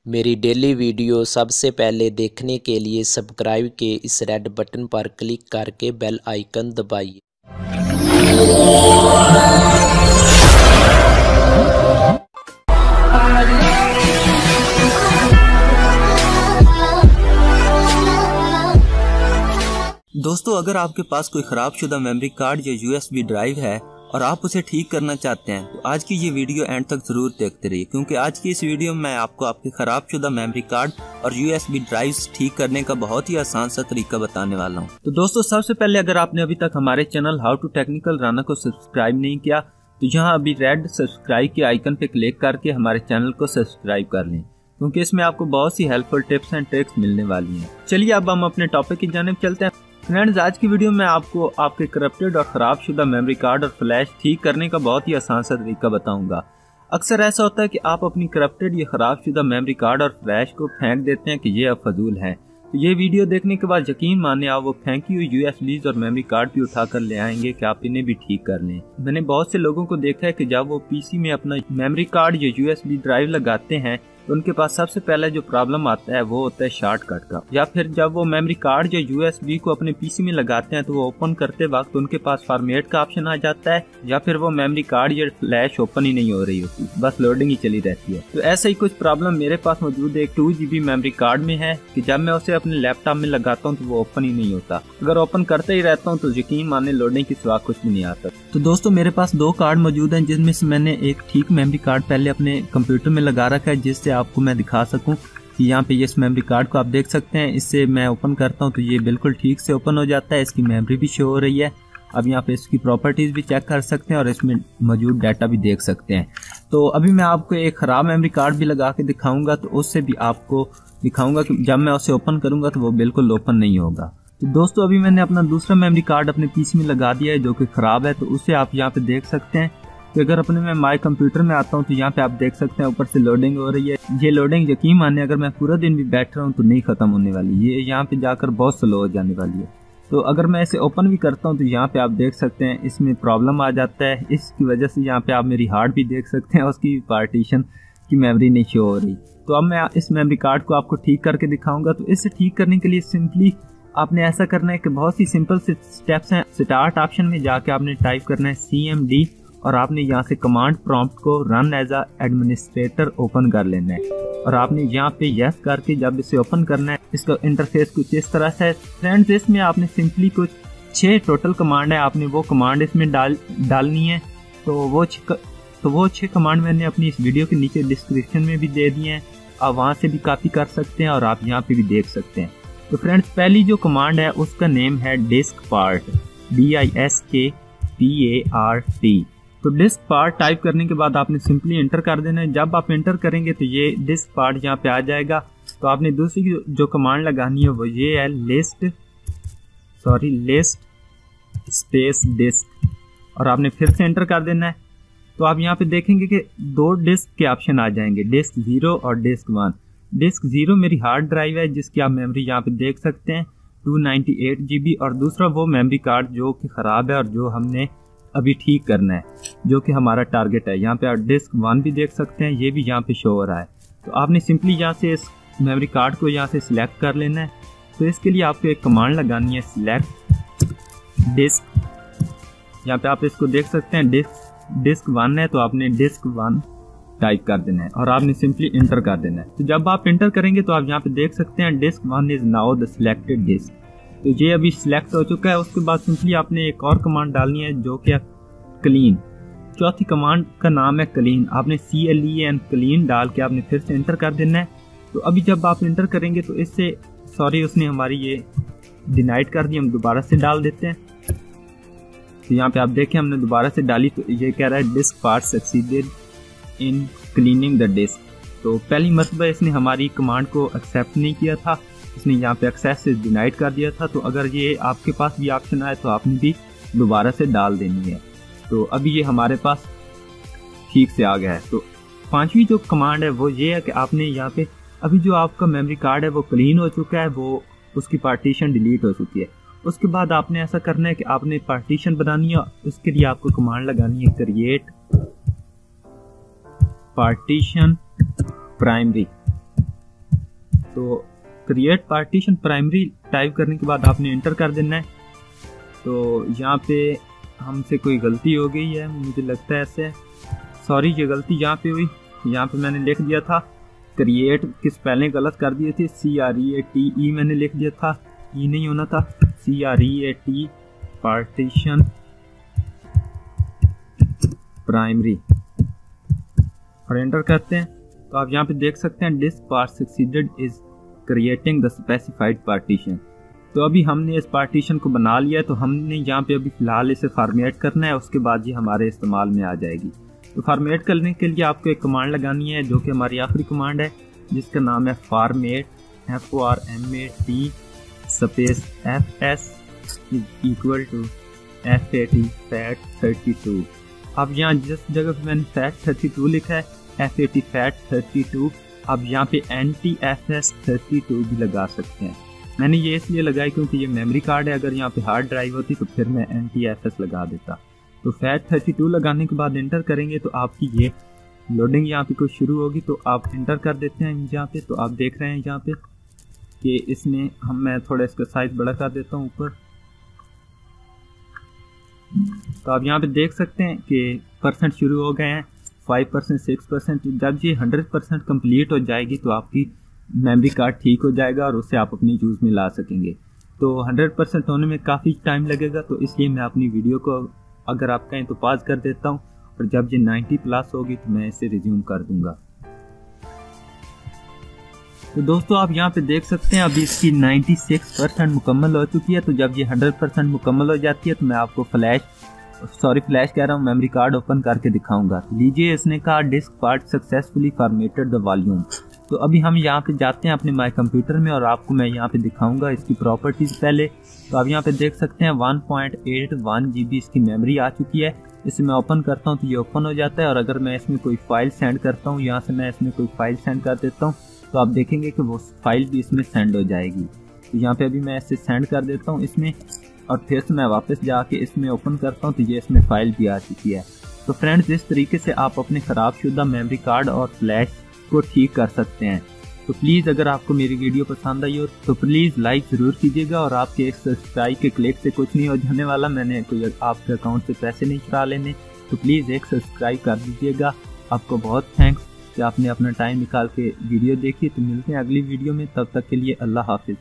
मेरी daily video सबसे पहले देखने के लिए सब्सक्राइब के इस रेड बटन पर क्लिक करके बेल आइकन दबाइए। दोस्तों, अगर आपके पास कोई ख़राब शुदा मेमोरी कार्ड या यूएसबी ड्राइव है और आप उसे ठीक करना चाहते हैं तो आज की ये वीडियो एंड तक ज़रूर देखते रहिए, क्योंकि आज की इस वीडियो में मैं आपको आपके ख़राब शुदा मेमोरी कार्ड और यूएसबी ड्राइव्स ठीक करने का बहुत ही आसान सा तरीका बताने वाला हूँ। तो दोस्तों, सबसे पहले अगर आपने अभी तक हमारे channel how to technical Rana को सब्सक्राइब नहीं किया तो यहाँ अभी रेड सब्सक्राइब के आइकन पे क्लिक करके हमारे चैनल को सब्सक्राइब कर लें, क्योंकि इसमें आपको बहुत सी हेल्पफुल टिप्स एंड ट्रिक्स मिलने वाली हैं। चलिए अब हम अपने टॉपिक की जानिब चलते हैं। फ्रेंड्स, आज की वीडियो में आपको आपके करप्टेड और ख़राब शुदा मेमोरी कार्ड और फ्लैश ठीक करने का बहुत ही आसान सा तरीका बताऊंगा। अक्सर ऐसा होता है कि आप अपनी करप्टेड या ख़राब शुदा मेमोरी कार्ड और फ्लैश को फेंक देते हैं कि ये अब फजूल है। तो ये वीडियो देखने के बाद यकीन माने आप वो फेंकी हुई यूएसबीज और मेमोरी कार्ड भी उठा कर ले आएंगे कि आप इन्हें भी ठीक कर लें। मैंने बहुत से लोगों को देखा है कि जब वो पीसी में अपना मेमोरी कार्ड या यूएसबी ड्राइव लगाते हैं तो उनके पास सबसे पहले जो प्रॉब्लम आता है वो होता है शॉर्टकट का, या फिर जब वो मेमोरी कार्ड या यूएसबी को अपने पीसी में लगाते हैं तो वो ओपन करते वक्त उनके पास फॉर्मेट का ऑप्शन आ जाता है, या फिर वो मेमोरी कार्ड या फ्लैश ओपन ही नहीं हो रही होती, बस लोडिंग ही चली रहती है। तो ऐसा ही कुछ प्रॉब्लम मेरे पास मौजूद है। 2 GB मेमोरी कार्ड में है कि जब मैं उसे अपने लैपटॉप में लगाता हूँ तो वो ओपन ही नहीं होता। अगर ओपन करते ही रहता हूँ तो यकीन माने लोडिंग के सिवा कुछ भी नहीं आता। तो दोस्तों, मेरे पास 2 कार्ड मौजूद हैं, जिसमें से मैंने एक ठीक मेमोरी कार्ड पहले अपने कंप्यूटर में लगा रखा है, जिससे आपको मैं दिखा सकूं कि यहाँ पे इस मेमोरी कार्ड को आप देख सकते हैं। इससे मैं ओपन करता हूँ तो ये बिल्कुल ठीक से ओपन हो जाता है। इसकी मेमोरी भी शो हो रही है। अब यहाँ पे इसकी प्रॉपर्टीज भी चेक कर सकते हैं और इसमें मौजूद डाटा भी देख सकते हैं। तो अभी मैं आपको एक ख़राब मेमोरी कार्ड भी लगा के दिखाऊंगा, तो उससे भी आपको दिखाऊंगा कि जब मैं उसे ओपन करूंगा तो वो बिल्कुल ओपन नहीं होगा। तो दोस्तों, अभी मैंने अपना दूसरा मेमोरी कार्ड अपने पीसी में लगा दिया है जो कि ख़राब है, तो उसे आप यहाँ पे देख सकते हैं कि अगर अपने मैं माई कंप्यूटर में आता हूँ तो यहाँ पे आप देख सकते हैं ऊपर से लोडिंग हो रही है। ये लोडिंग यकीन माने अगर मैं पूरा दिन भी बैठ रहा हूँ तो नहीं खत्म होने वाली, ये यहाँ पे जाकर बहुत स्लो हो जाने वाली है। तो अगर मैं इसे ओपन भी करता हूँ तो यहाँ पे आप देख सकते हैं इसमें प्रॉब्लम आ जाता है। इसकी वजह से यहाँ पे आप मेरी हार्ड भी देख सकते हैं, उसकी पार्टीशन की मेमोरी नहीं शो हो रही। तो अब मैं इस मेमोरी कार्ड को आपको ठीक करके दिखाऊंगा। तो इसे ठीक करने के लिए सिंपली आपने ऐसा करना है कि बहुत सी सिंपल से स्टेप्स हैं। स्टार्ट ऑप्शन में जाके आपने टाइप करना है CMD और आपने यहाँ से कमांड प्रॉम्प्ट को run as a administrator open कर लेना है, और आपने यहाँ पे यस करके जब इसे ओपन करना है इसका इंटरफेस कुछ इस तरह से है। फ्रेंड्स, इसमें आपने सिंपली कुछ 6 टोटल कमांड है, आपने वो कमांड इसमें डालनी है। तो वो 6 कमांड मैंने अपनी इस वीडियो के नीचे डिस्क्रिप्शन में भी दे दिए हैं, आप वहाँ से भी कॉपी कर सकते हैं और आप यहाँ पे भी देख सकते हैं। तो फ्रेंड्स, पहली जो कमांड है उसका नेम है डिस्क पार्ट, DISKPART। तो डिस्क पार्ट टाइप करने के बाद आपने सिंपली एंटर कर देना है। जब आप एंटर करेंगे तो ये डिस्क पार्ट यहाँ पे आ जाएगा। तो आपने दूसरी जो कमांड लगानी है वो ये है लिस्ट स्पेस डिस्क, और आपने फिर से एंटर कर देना है। तो आप यहाँ पे देखेंगे कि 2 डिस्क के ऑप्शन आ जाएंगे, डिस्क 0 और डिस्क 1। डिस्क 0 मेरी हार्ड ड्राइव है जिसकी आप मेमोरी यहाँ पे देख सकते हैं 298 GB, और दूसरा वो मेमोरी कार्ड जो कि ख़राब है और जो हमने अभी ठीक करना है, जो कि हमारा टारगेट है। यहाँ पे आप डिस्क 1 भी देख सकते हैं, ये भी यहाँ पे शो हो रहा है। तो आपने सिंपली यहाँ से इस मेमोरी कार्ड को यहाँ से सिलेक्ट कर लेना है। तो इसके लिए आपको एक कमांड लगानी है सिलेक्ट डिस्क। यहाँ पे आप इसको देख सकते हैं डिस्क 1 है, तो आपने डिस्क 1 टाइप कर देना है और आपने सिंपली इंटर कर देना है। तो जब आप इंटर करेंगे तो आप यहाँ पे देख सकते हैं disk 1 is now the selected disk. तो ये अभी सिलेक्ट हो चुका है। उसके बाद सिंपली आपने एक और कमांड डालनी है जो कि क्लीन। चौथी कमांड का नाम है क्लीन। आपने CLEN क्लीन डाल के आपने फिर से एंटर कर देना है। तो अभी जब आप एंटर करेंगे तो इससे उसने हमारी ये डिनाइट कर दी, हम दोबारा से डाल देते हैं। तो यहाँ पे आप देखें हमने दोबारा से डाली तो ये कह रहा है diskpart succeeded in cleaning the disk. तो पहली मरतबा इसने हमारी कमांड को एक्सेप्ट नहीं किया था, इसने यहाँ पे एक्सेस से डिनाइट कर दिया था। तो अगर ये आपके पास भी ऑप्शन आए तो आपने भी दोबारा से डाल देनी है। तो अभी ये हमारे पास ठीक से आ गया है। तो 5वीं जो कमांड है वो ये है कि आपने यहाँ पे अभी जो आपका मेमोरी कार्ड है वो क्लीन हो चुका है, वो उसकी पार्टीशन डिलीट हो चुकी है। उसके बाद आपने ऐसा करना है कि आपने पार्टीशन बनानी है। उसके लिए आपको कमांड लगानी है क्रिएट पार्टीशन प्राइमरी। तो क्रिएट पार्टीशन प्राइमरी टाइप करने के बाद आपने इंटर कर देना है। तो यहाँ पे हमसे कोई गलती हो गई है, मुझे लगता है ऐसे, सॉरी ये गलती यहाँ पे हुई। यहाँ पे मैंने लिख दिया था क्रिएट की स्पेलिंग गलत कर दिए थे, CREATE मैंने लिख दिया था, ई नहीं होना था, CREAT पार्टीशन प्राइमरी और एंटर करते हैं। तो आप यहाँ पे देख सकते हैं this part succeeded is creating the specified partition. तो अभी हमने इस पार्टीशन को बना लिया, तो हमने यहाँ पे अभी फिलहाल इसे फॉर्मेट करना है, उसके बाद ये हमारे इस्तेमाल में आ जाएगी। तो फॉर्मेट करने के लिए आपको एक कमांड लगानी है जो कि हमारी आखिरी कमांड है, जिसका नाम है format, FORMAT space FS is equal to FAT FAT32। अब यहाँ जिस जगह पे मैंने FAT32 लिखा है, FAT FAT32, अब यहाँ पे NTFS32 भी लगा सकते हैं। मैंने ये इसलिए लगाया क्योंकि ये मेमोरी कार्ड है, अगर यहाँ पे हार्ड ड्राइव होती तो फिर मैं NTFS लगा देता। तो FAT32 लगाने के बाद इंटर करेंगे तो आपकी ये लोडिंग यहाँ पे कुछ शुरू होगी। तो आप इंटर कर देते हैं यहाँ पे। तो आप देख रहे हैं यहाँ पे कि इसमें मैं थोड़ा इसका साइज बड़ा कर देता हूँ ऊपर। तो आप यहाँ पे देख सकते हैं कि परसेंट शुरू हो गए हैं, 5%, 6%। जब ये 100% कंप्लीट हो जाएगी तो आपकी मेमोरी कार्ड ठीक हो जाएगा और उसे आप अपनी यूज़ में ला सकेंगे। तो 100% होने में काफ़ी टाइम लगेगा, तो इसलिए मैं अपनी वीडियो को अगर आप कहें तो पॉज कर देता हूँ, और जब ये 90 प्लस होगी तो मैं इसे रिज्यूम कर दूंगा। तो दोस्तों आप यहाँ पे देख सकते हैं अभी इसकी 96% मुकम्मल हो चुकी है। तो जब ये 100% मुकम्मल हो जाती है तो मैं आपको फ्लैश कह रहा हूँ, मेमोरी कार्ड ओपन करके दिखाऊंगा। लीजिए, इसने कहा diskpart successfully formatted the volume. तो अभी हम यहाँ पे जाते हैं अपने माई कंप्यूटर में और आपको मैं यहाँ पे दिखाऊंगा इसकी प्रॉपर्टीज़ पहले। तो आप यहाँ पे देख सकते हैं 1.81 GB इसकी मेमोरी आ चुकी है। इसे मैं ओपन करता हूँ तो ये ओपन हो जाता है, और अगर मैं इसमें कोई फाइल सेंड करता हूँ, यहाँ से मैं इसमें कोई फाइल सेंड कर देता हूँ, तो आप देखेंगे कि वो फाइल भी इसमें सेंड हो जाएगी। तो यहाँ पे अभी मैं इसे सेंड कर देता हूँ इसमें, और फिर से मैं वापस जाके इसमें ओपन करता हूँ तो ये इसमें फाइल भी आ चुकी है। तो फ्रेंड्स, इस तरीके से आप अपने ख़राबशुदा मेमोरी कार्ड और फ्लैश को ठीक कर सकते हैं। तो प्लीज़ अगर आपको मेरी वीडियो पसंद आई हो तो प्लीज़ लाइक ज़रूर कीजिएगा, और आपके एक सब्सक्राइब के क्लिक से कुछ नहीं हो जाने वाला, मैंने कोई आपके अकाउंट से पैसे नहीं चुरा लेने। तो प्लीज़ एक सब्सक्राइब कर दीजिएगा। आपको बहुत थैंक्स कि आपने अपना टाइम निकाल के वीडियो देखी। तो मिलते हैं अगली वीडियो में, तब तक के लिए अल्लाह हाफिज़।